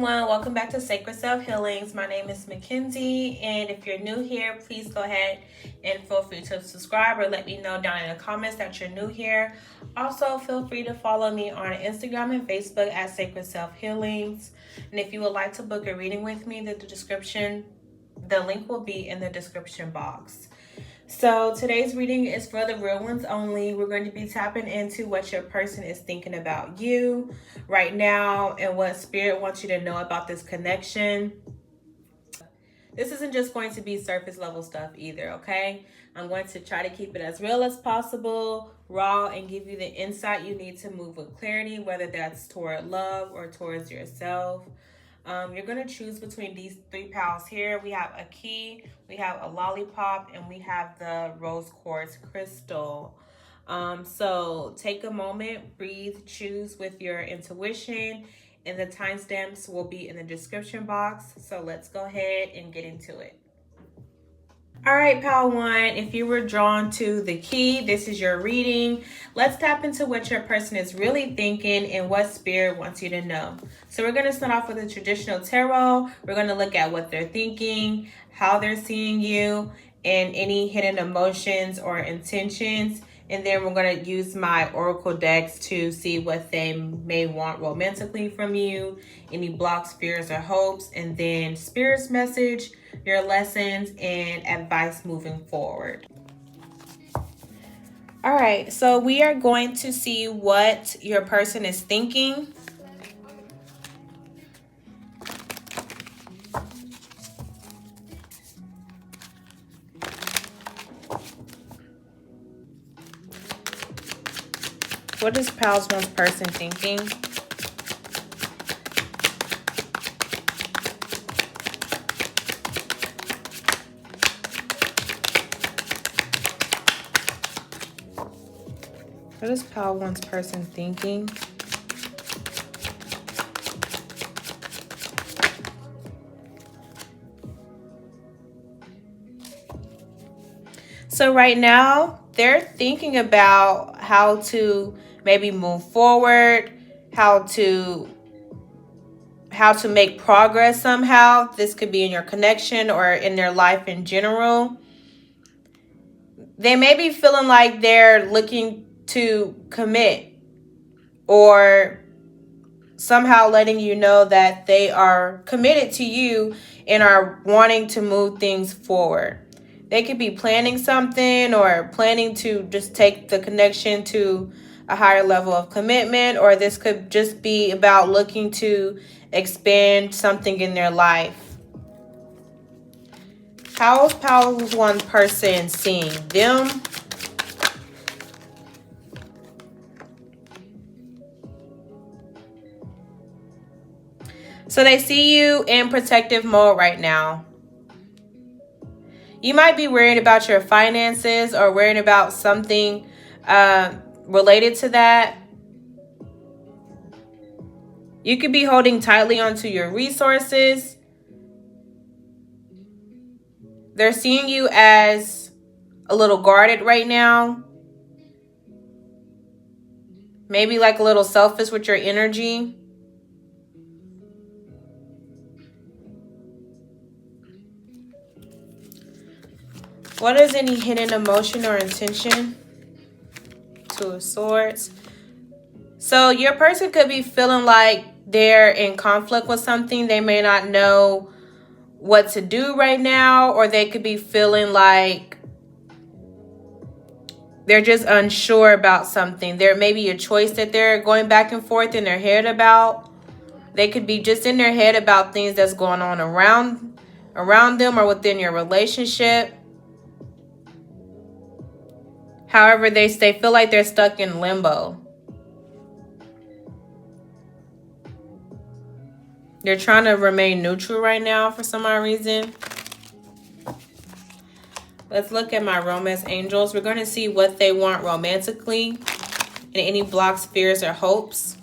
everyone, welcome back to Sacred Self Healings. My name is Mackenzie, and if you're new here, please go ahead and feel free to subscribe or let me know down in the comments that you're new here. Also, feel free to follow me on Instagram and Facebook at Sacred Self Healings. And if you would like to book a reading with me, the link will be in the description box. So today's reading is for the real ones only. We're going to be tapping into what your person is thinking about you right now and what spirit wants you to know about this connection. This isn't just going to be surface level stuff either, okay? I'm going to try to keep it as real as possible, raw, and give you the insight you need to move with clarity, whether that's toward love or towards yourself. You're going to choose between these three piles here. We have a key, we have a lollipop, and we have the rose quartz crystal. So take a moment, breathe, choose with your intuition, and the timestamps will be in the description box. So let's go ahead and get into it. All right, pile one, if you were drawn to the key, this is your reading. Let's tap into what your person is really thinking and what spirit wants you to know. So we're going to start off with a traditional tarot. We're going to look at what they're thinking, how they're seeing you, and any hidden emotions or intentions. And then we're going to use my oracle decks to see what they may want romantically from you, any blocks, fears, or hopes, and then spirit's message, your lessons, and advice moving forward. All right, so we are going to see what your person is thinking. What is Pals One's person thinking? What is Pal One's person thinking? So right now, they're thinking about how to maybe move forward, how to make progress somehow. This could be in your connection or in their life in general. They may be feeling like they're looking to commit or somehow letting you know that they are committed to you and are wanting to move things forward. They could be planning something or planning to just take the connection to a higher level of commitment, or this could just be about looking to expand something in their life. How is Pals One person seeing them? So they see you in protective mode right now. You might be worried about your finances or worried about something related to that. You could be holding tightly onto your resources. They're seeing you as a little guarded right now. Maybe like a little selfish with your energy. What is any hidden emotion or intention? Two of Swords. So your person could be feeling like they're in conflict with something. They may not know what to do right now, or they could be feeling like they're just unsure about something. There may be a choice that they're going back and forth in their head about. They could be just in their head about things that's going on around them or within your relationship. However, they feel like they're stuck in limbo. They're trying to remain neutral right now for some odd reason. Let's look at my romance angels. We're going to see what they want romantically and any blocks, fears, or hopes.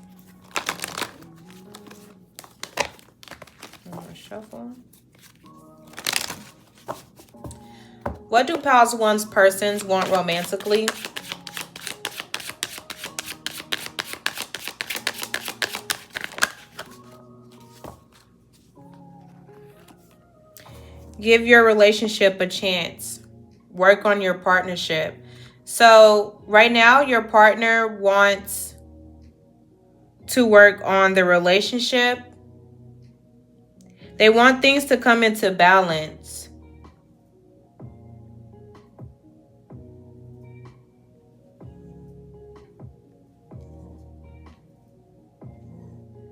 I'm going to shuffle. What do Pals One's persons want romantically? Give your relationship a chance. Work on your partnership. So right now, your partner wants to work on the relationship. They want things to come into balance.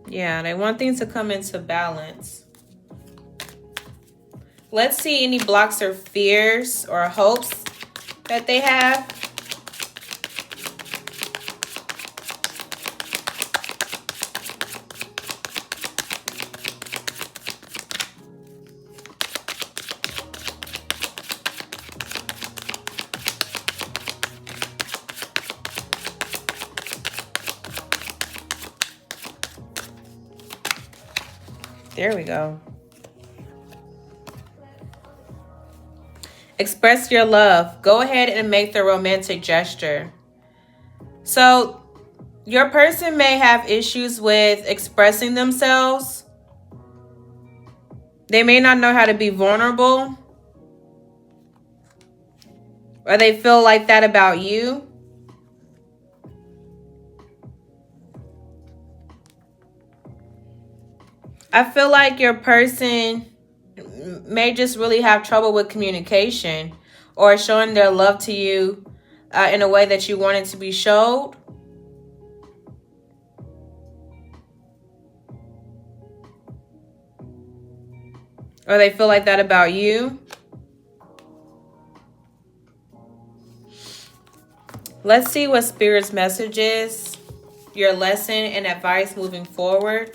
Yeah, they want things to come into balance. Let's see any blocks or fears or hopes that they have. There we go. Express your love. Go ahead and make the romantic gesture. So your person may have issues with expressing themselves. They may not know how to be vulnerable. Or they feel like that about you. I feel like your person may just really have trouble with communication or showing their love to you in a way that you want it to be showed. Or they feel like that about you. Let's see what Spirit's message is, your lesson and advice moving forward.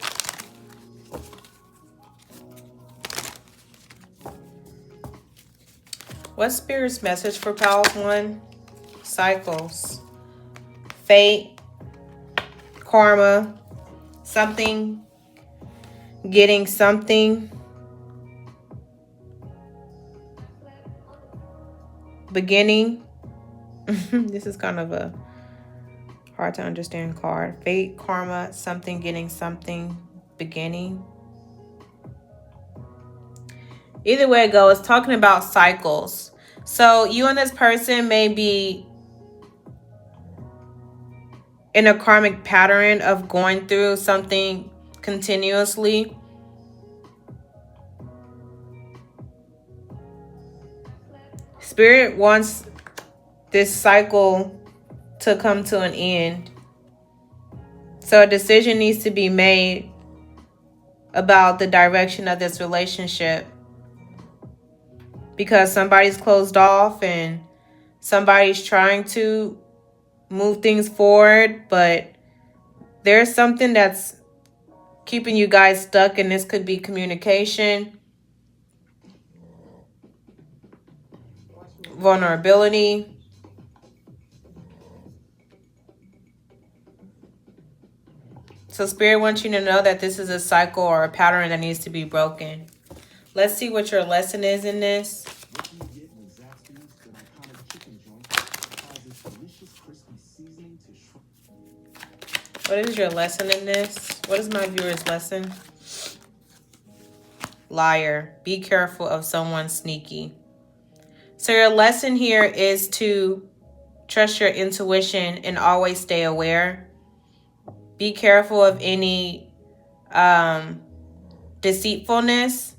What's Spirit's message for Pals 1? Cycles. Fate. Karma. Something. Getting something. Beginning. This is kind of a hard to understand card. Fate, karma, something, getting something, beginning. Either way it goes, talking about cycles. So you and this person may be in a karmic pattern of going through something continuously. Spirit wants this cycle to come to an end. So a decision needs to be made about the direction of this relationship. Because somebody's closed off and somebody's trying to move things forward, but there's something that's keeping you guys stuck, and this could be communication, vulnerability. So Spirit wants you to know that this is a cycle or a pattern that needs to be broken. Let's see what your lesson is in this. What is your lesson in this? What is my viewer's lesson? Liar. Be careful of someone sneaky. So your lesson here is to trust your intuition and always stay aware. Be careful of any deceitfulness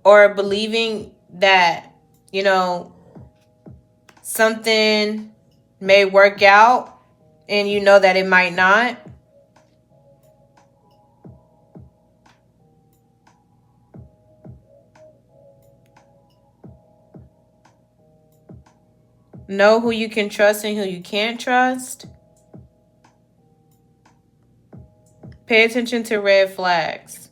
or believing that, you know, something may work out and you know that it might not. Know who you can trust and who you can't trust. Pay attention to red flags.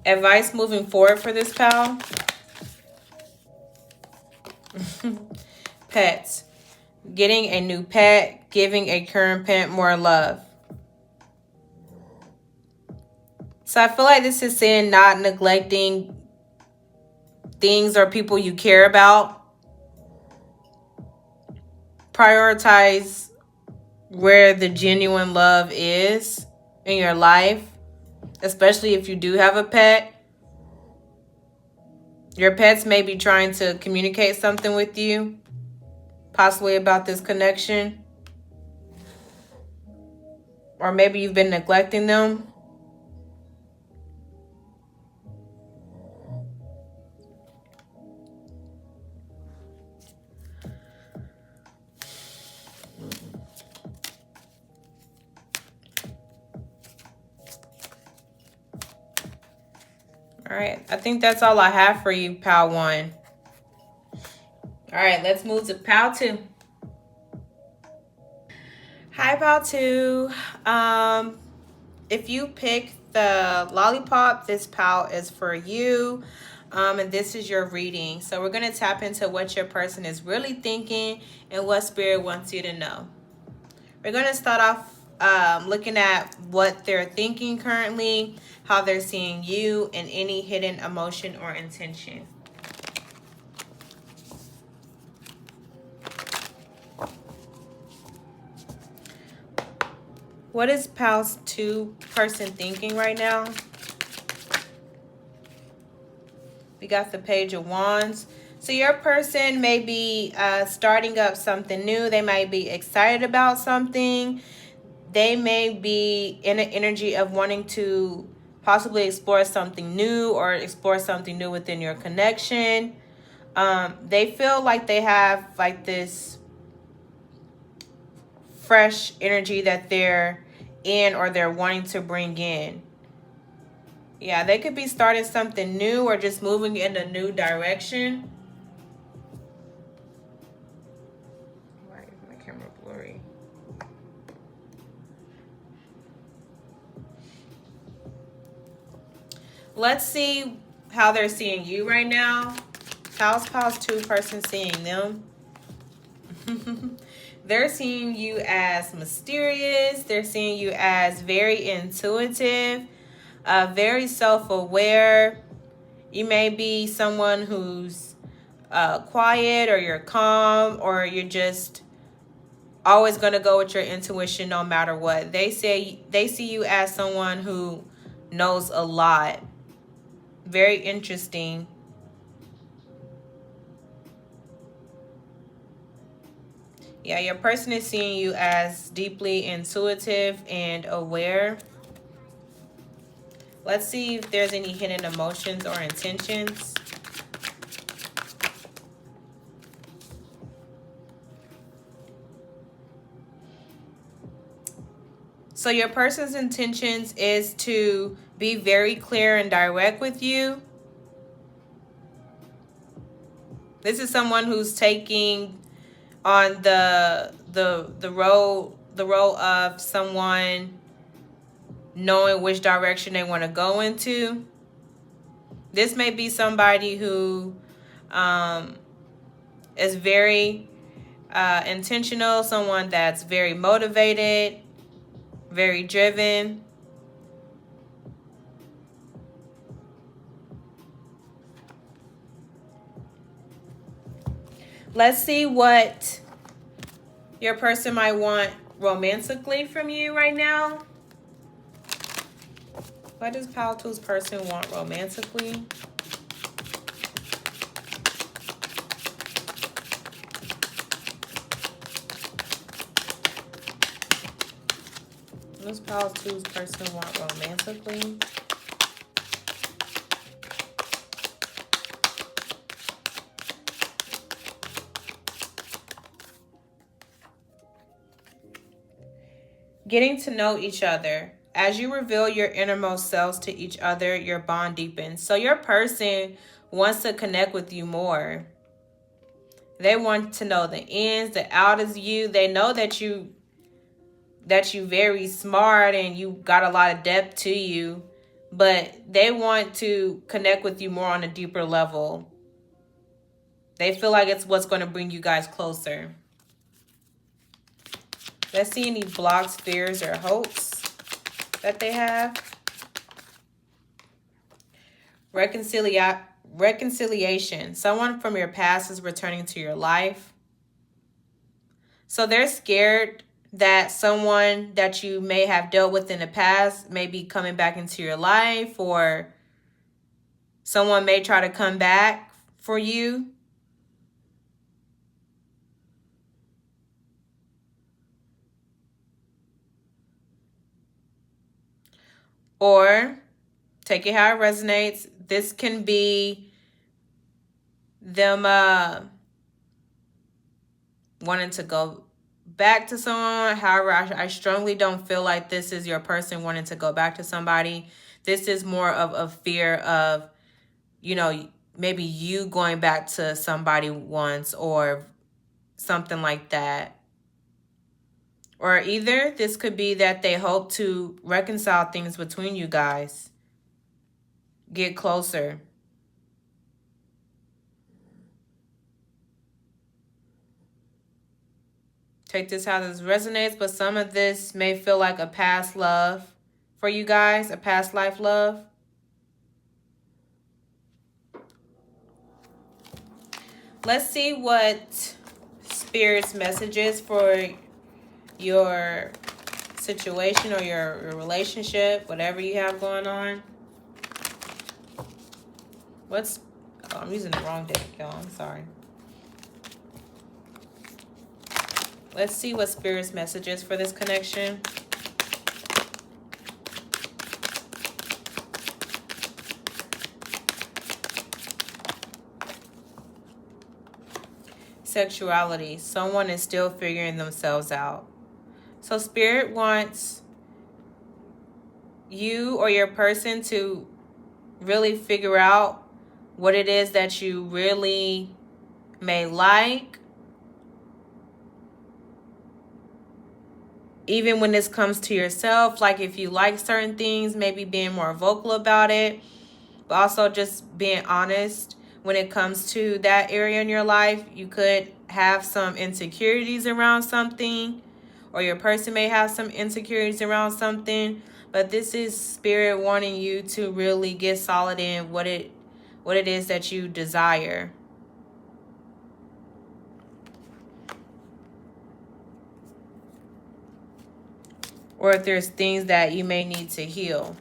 Advice moving forward for this pal. Pets. Getting a new pet. Giving a current pet more love. So I feel like this is saying not neglecting things or people you care about. Prioritize where the genuine love is in your life, especially if you do have a pet. Your pets may be trying to communicate something with you, possibly about this connection. Or maybe you've been neglecting them. All right, I think that's all I have for you, Pal 1. All right, let's move to Pal 2. Hi, Pal 2. If you pick the lollipop, this Pal is for you. And this is your reading. So we're going to tap into what your person is really thinking and what Spirit wants you to know. We're going to start off looking at what they're thinking currently, how they're seeing you, and any hidden emotion or intention. What is Pal's 2 person thinking right now? We got the Page of Wands. So your person may be starting up something new. They might be excited about something. They may be in an energy of wanting to possibly explore something new or explore something new within your connection. They feel like they have like this fresh energy that they're in or they're wanting to bring in. Yeah, they could be starting something new or just moving in a new direction. Why is my camera blurry? Let's see how they're seeing you right now. How's Pal's 2 person seeing them? They're seeing you as mysterious. They're seeing you as very intuitive, very self-aware. You may be someone who's quiet, or you're calm, or you're just always going to go with your intuition no matter what. They see you as someone who knows a lot. Very interesting. Yeah, your person is seeing you as deeply intuitive and aware. Let's see if there's any hidden emotions or intentions. So your person's intentions is to be very clear and direct with you. This is someone who's taking on the role of someone knowing which direction they want to go into. This may be somebody who is very intentional, someone that's very motivated, very driven. Let's see what your person might want romantically from you right now. What does Pal 2's person want romantically? What does Pal 2's person want romantically? Getting to know each other. As you reveal your innermost selves to each other, your bond deepens. So your person wants to connect with you more. They want to know the ins, the outs of you. They know that you very smart and you got a lot of depth to you, but they want to connect with you more on a deeper level. They feel like it's what's going to bring you guys closer. Let's see any blocks, fears, or hopes that they have. Reconciliation. Someone from your past is returning to your life. So they're scared that someone that you may have dealt with in the past may be coming back into your life, or someone may try to come back for you. Or take it how it resonates. This can be them wanting to go back to someone. However, I strongly don't feel like this is your person wanting to go back to somebody. This is more of a fear of, you know, maybe you going back to somebody once or something like that. Or either this could be that they hope to reconcile things between you guys, get closer. Take this how this resonates, but some of this may feel like a past love for you guys, a past life love. Let's see what Spirit's message is for your situation or your relationship, whatever you have going on. I'm using the wrong deck, y'all. I'm sorry. Let's see what Spirit's message is for this connection. Sexuality. Someone is still figuring themselves out. So Spirit wants you or your person to really figure out what it is that you really may like. Even when this comes to yourself, like if you like certain things, maybe being more vocal about it, but also just being honest when it comes to that area in your life. You could have some insecurities around something, or your person may have some insecurities around something, but this is Spirit wanting you to really get solid in what it is that you desire. Or if there's things that you may need to heal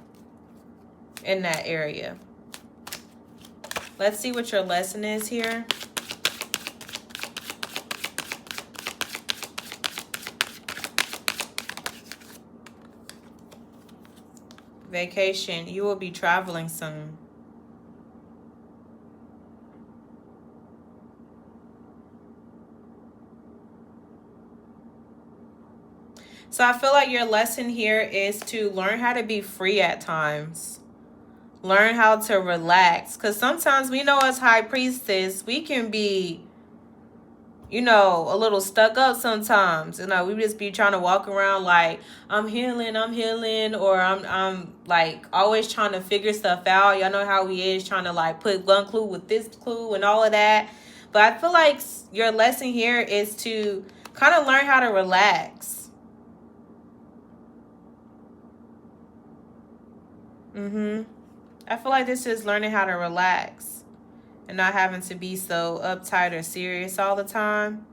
in that area. Let's see what your lesson is here. Vacation. You will be traveling soon. So I feel like your lesson here is to learn how to be free at times. Learn how to relax. Because sometimes we know as High Priestess, we can be, you know, a little stuck up sometimes. You know, we just be trying to walk around like, I'm healing, or I'm like always trying to figure stuff out. Y'all know how we is trying to like put one clue with this clue and all of that. But I feel like your lesson here is to kind of learn how to relax. I feel like this is learning how to relax and not having to be so uptight or serious all the time.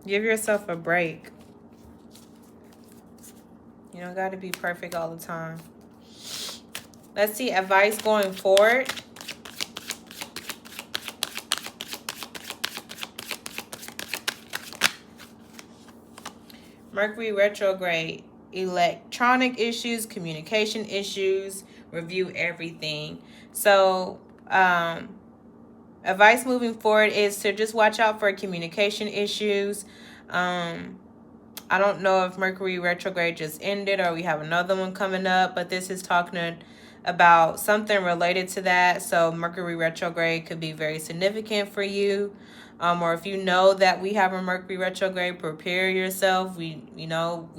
Give yourself a break. You don't got to be perfect all the time. Let's see advice going forward. Mercury retrograde. Electronic issues, communication issues, review everything. So advice moving forward is to just watch out for communication issues. I don't know if Mercury retrograde just ended or we have another one coming up, but this is talking about something related to that. So Mercury retrograde could be very significant for you. Or if you know that we have a Mercury retrograde, prepare yourself. We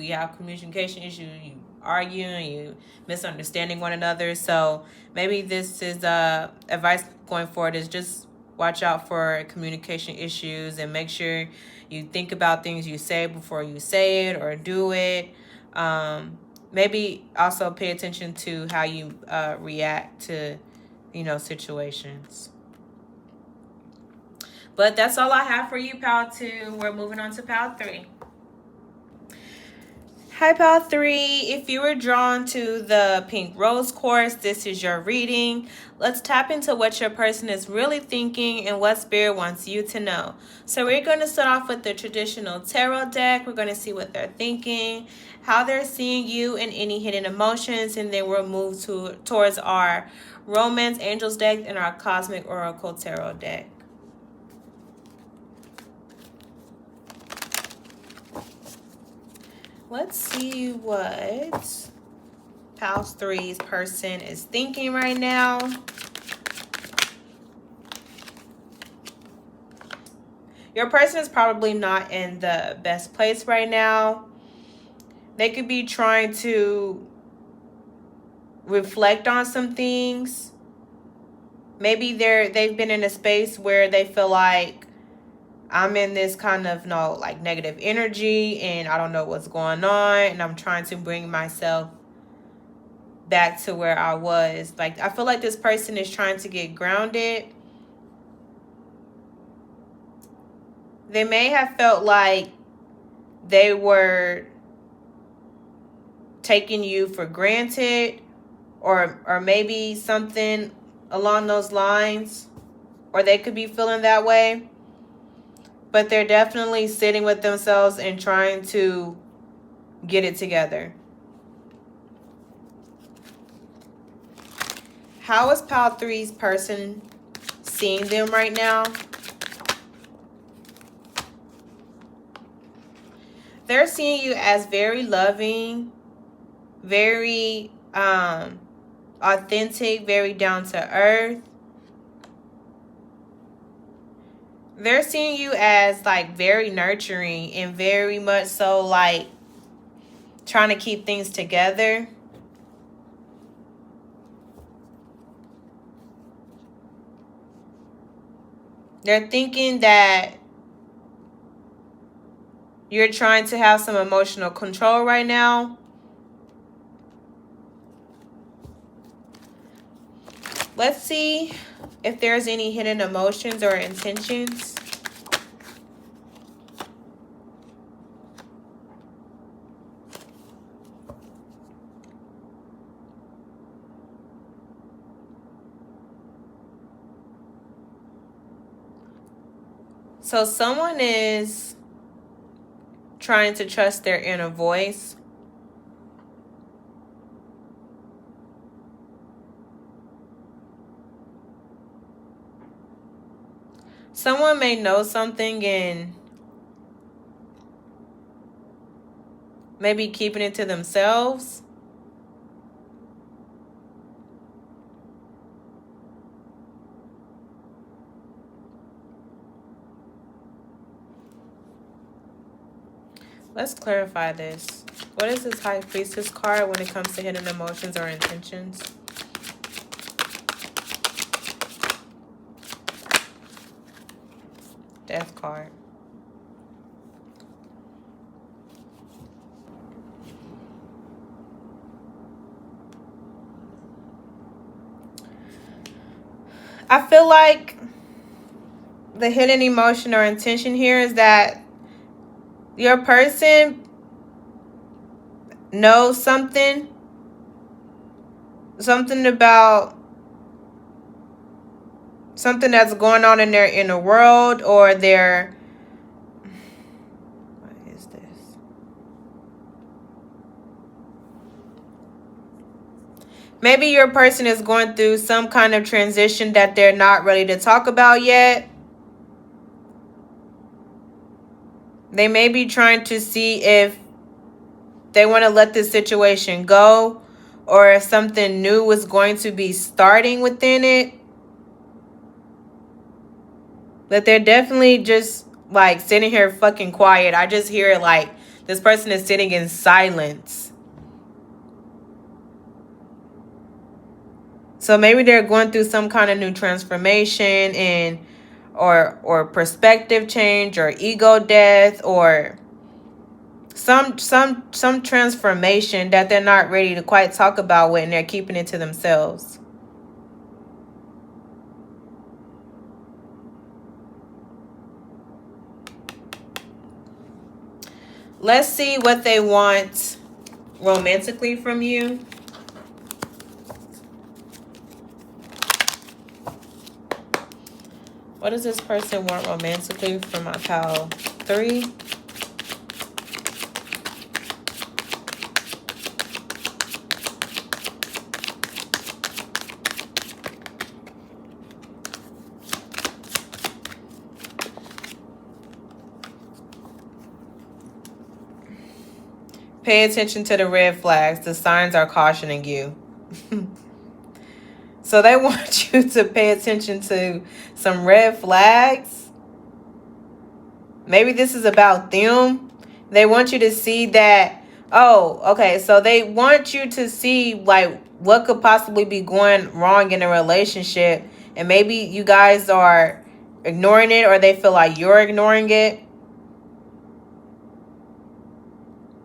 have communication issues. You arguing, you misunderstanding one another. So maybe this is advice going forward is just watch out for communication issues and make sure you think about things you say before you say it or do it. Maybe also pay attention to how you react to, situations. But that's all I have for you, pile 2. We're moving on to pile 3. Hi, pile 3. If you were drawn to the pink rose quartz, this is your reading. Let's tap into what your person is really thinking and what spirit wants you to know. So we're going to start off with the traditional tarot deck. We're going to see what they're thinking, how they're seeing you, and any hidden emotions. And then we'll move towards our romance angels deck and our cosmic oracle tarot deck. Let's see what pile 3's person is thinking right now. Your person is probably not in the best place right now. They could be trying to reflect on some things. Maybe they've been in a space where they feel like, I'm in this kind of like negative energy and I don't know what's going on, and I'm trying to bring myself back to where I was. Like, I feel like this person is trying to get grounded. They may have felt like they were taking you for granted, or maybe something along those lines, or they could be feeling that way. But they're definitely sitting with themselves and trying to get it together. How is pile 3's person seeing them right now? They're seeing you as very loving, very authentic, very down to earth. They're seeing you as like very nurturing and very much so like trying to keep things together. They're thinking that you're trying to have some emotional control right now. Let's see if there's any hidden emotions or intentions. So someone is trying to trust their inner voice. Someone may know something and maybe keeping it to themselves. Let's clarify this. What is this High Priestess card when it comes to hidden emotions or intentions? Death card. I feel like the hidden emotion or intention here is that your person knows something about something that's going on in their inner world, or their, what is this? Maybe your person is going through some kind of transition that they're not ready to talk about yet. They may be trying to see if they want to let this situation go, or if something new is going to be starting within it. But they're definitely just like sitting here fucking quiet. I just hear it like this person is sitting in silence. So maybe they're going through some kind of new transformation and or perspective change or ego death or some transformation that they're not ready to quite talk about when they're keeping it to themselves. Let's see what they want romantically from you. What does this person want romantically from my pile 3? Pay attention to the red flags. The signs are cautioning you. So they want you to pay attention to some red flags. Maybe this is about them. They want you to see that, oh, okay, so they want you to see like what could possibly be going wrong in a relationship. And maybe you guys are ignoring it, or they feel like you're ignoring it.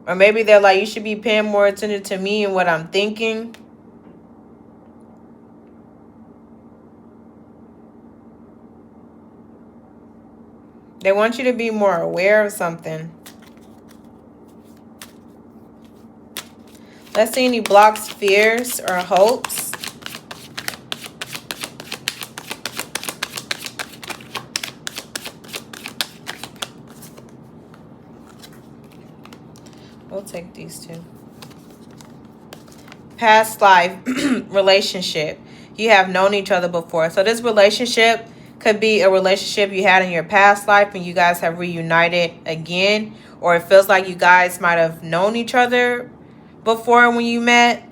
Or maybe they're like, you should be paying more attention to me and what I'm thinking. They want you to be more aware of something. Let's see any blocks, fears, or hopes. We'll take these two. Past life relationship. You have known each other before. So this relationship could be a relationship you had in your past life and you guys have reunited again. Or it feels like you guys might have known each other before when you met.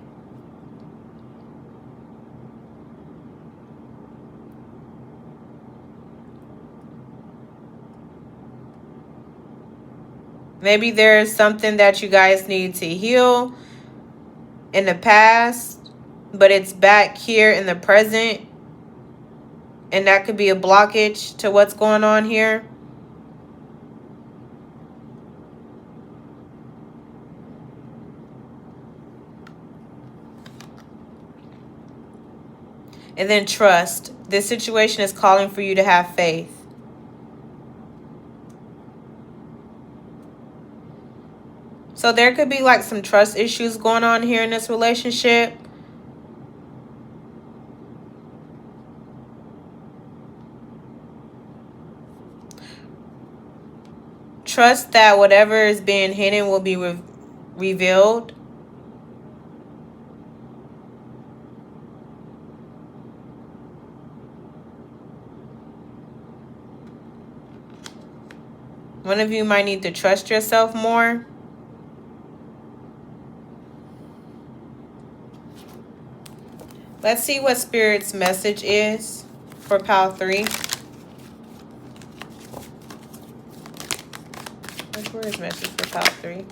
Maybe there's something that you guys need to heal in the past, but it's back here in the present. And that could be a blockage to what's going on here. And then trust. This situation is calling for you to have faith. So there could be like some trust issues going on here in this relationship. Trust that whatever is being hidden will be revealed. One of you might need to trust yourself more. Let's see what Spirit's message is for pile 3. Where is message for pile 3?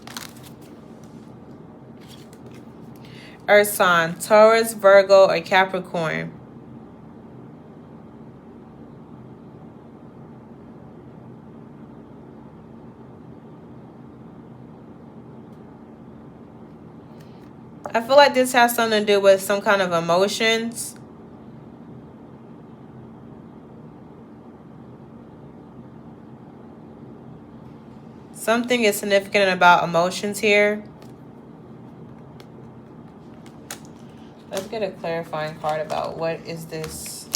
Earth sign, Taurus, Virgo, or Capricorn. I feel like this has something to do with some kind of emotions. Something is significant about emotions here. Let's get a clarifying card about what is this.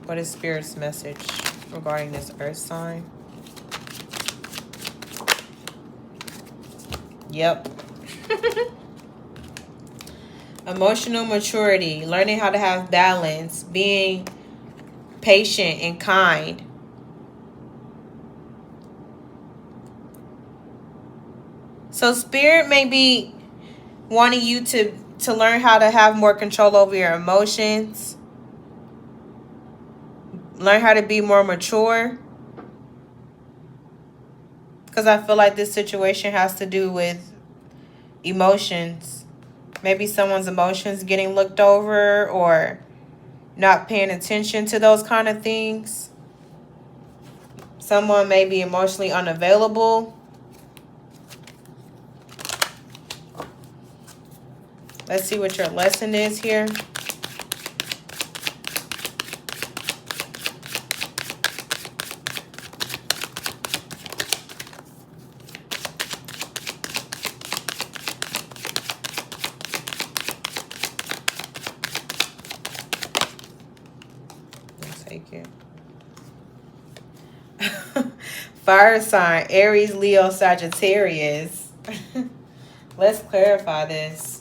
What is Spirit's message regarding this earth sign? Yep. Emotional maturity, learning how to have balance, being patient and kind. So Spirit may be wanting you to learn how to have more control over your emotions. Learn how to be more mature. Because I feel like this situation has to do with emotions. Maybe someone's emotions getting looked over or not paying attention to those kind of things. Someone may be emotionally unavailable. Let's see what your lesson is here. Fire sign, Aries, Leo, Sagittarius. Let's clarify this.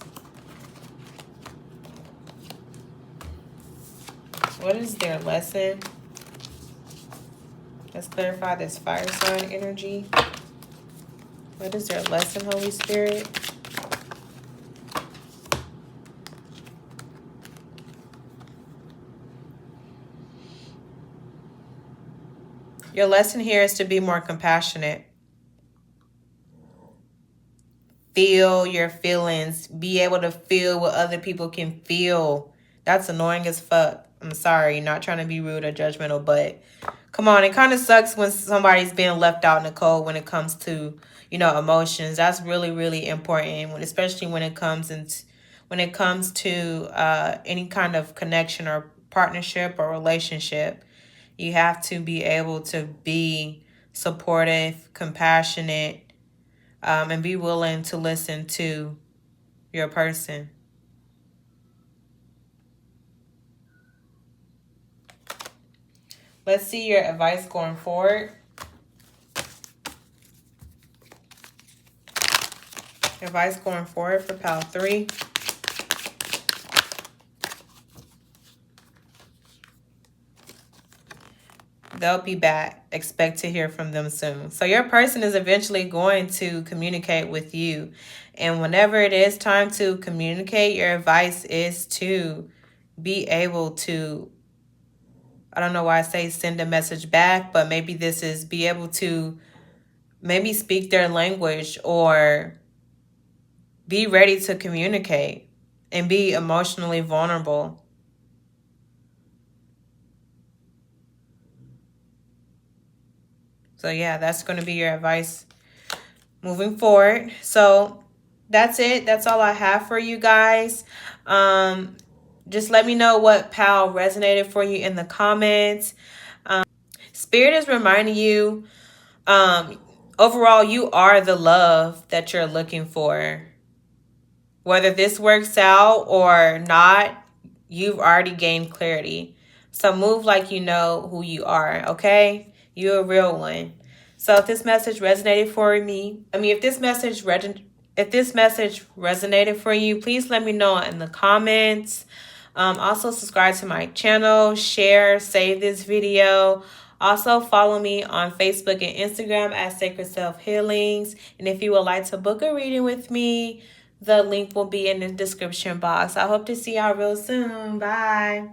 What is their lesson? Let's clarify this fire sign energy. What is their lesson, Holy Spirit? Your lesson here is to be more compassionate. Feel your feelings. Be able to feel what other people can feel. That's annoying as fuck. I'm sorry, not trying to be rude or judgmental, but come on, it kind of sucks when somebody's being left out in the cold when it comes to, emotions. That's really, really important, especially when it comes to any kind of connection or partnership or relationship. You have to be able to be supportive, compassionate, and be willing to listen to your person. Let's see your advice going forward. Advice going forward for pile 3. They'll be back. Expect to hear from them soon. So your person is eventually going to communicate with you. And whenever it is time to communicate, your advice is to be able to, I don't know why I say send a message back, but maybe this is be able to maybe speak their language or be ready to communicate and be emotionally vulnerable. So yeah, that's going to be your advice moving forward. So that's it. That's all I have for you guys. Just let me know what pal resonated for you in the comments. Spirit is reminding you, overall, you are the love that you're looking for. Whether this works out or not, you've already gained clarity. So move like you know who you are, okay? You're a real one. So if this message resonated for me, if this message resonated for you, please let me know in the comments. Also subscribe to my channel, share, save this video. Also follow me on Facebook and Instagram at Sacred Self Healings. And if you would like to book a reading with me, the link will be in the description box. I hope to see y'all real soon. Bye.